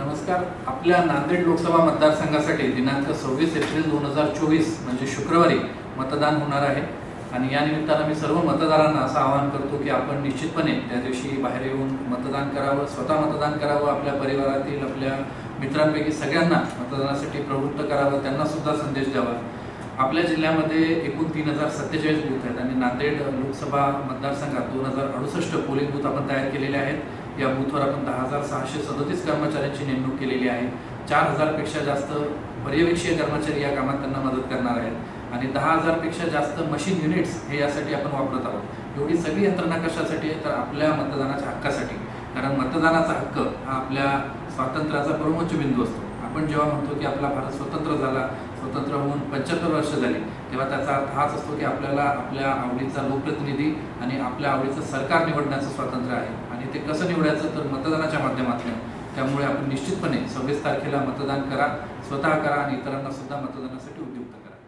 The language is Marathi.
नमस्कार। आपल्या नांदेड लोकसभा मतदारसंघासाठी दिनांक 26 एप्रिल 2024 म्हणजे शुक्रवारी मतदान होणार आहे आणि या निमित्ताने मी सर्व मतदारांना असं आवाहन करतो की आपण निश्चितपणे त्या दिवशी बाहेर येऊन मतदान करावं, स्वतः मतदान करावं, आपल्या परिवारातील आपल्या मित्रांपैकी सगळ्यांना मतदानासाठी प्रवृत्त करावं, त्यांना सुद्धा संदेश द्यावा। आपल्या जिल्ह्यामध्ये एकूण 3047 बूथ आहेत आणि नांदेड लोकसभा मतदारसंघात 2068 पोलिंग बूथ आपण तयार केलेले आहेत। या बूथवर आपण 10,637 कर्मचाऱ्यांची नेमणूक केलेली आहे। 4000 पेक्षा जास्त पर्यवेक्षीय कर्मचारी या कामात त्यांना मदत करणार आहेत आणि 10,000 पेक्षा जास्त मशीन युनिट्स हे यासाठी आपण वापरत आहोत। एवढी सगळी यंत्रणा कशासाठी आहे तर आपल्या मतदानाच्या हक्कासाठी, कारण मतदानाचा हक्क हा आपल्या स्वातंत्र्याचा परमोच्च बिंदू असतो। आपण जेव्हा म्हणतो की आपला भारत स्वतंत्र झाला, स्वतंत्र होऊन 75 वर्ष झाली, तेव्हा त्याचा अर्थ हाच असतो की आपल्याला आपल्या आवडीचा लोकप्रतिनिधी आणि आपल्या आवडीचं सरकार निवडण्याचं स्वातंत्र्य आहे आणि ते कसं निवडायचं तर मतदानाच्या माध्यमातून। त्यामुळे आपण निश्चितपणे 26 तारखेला मतदान करा, स्वतः करा आणि इतरांना सुद्धा मतदानासाठी उद्युक्त करा।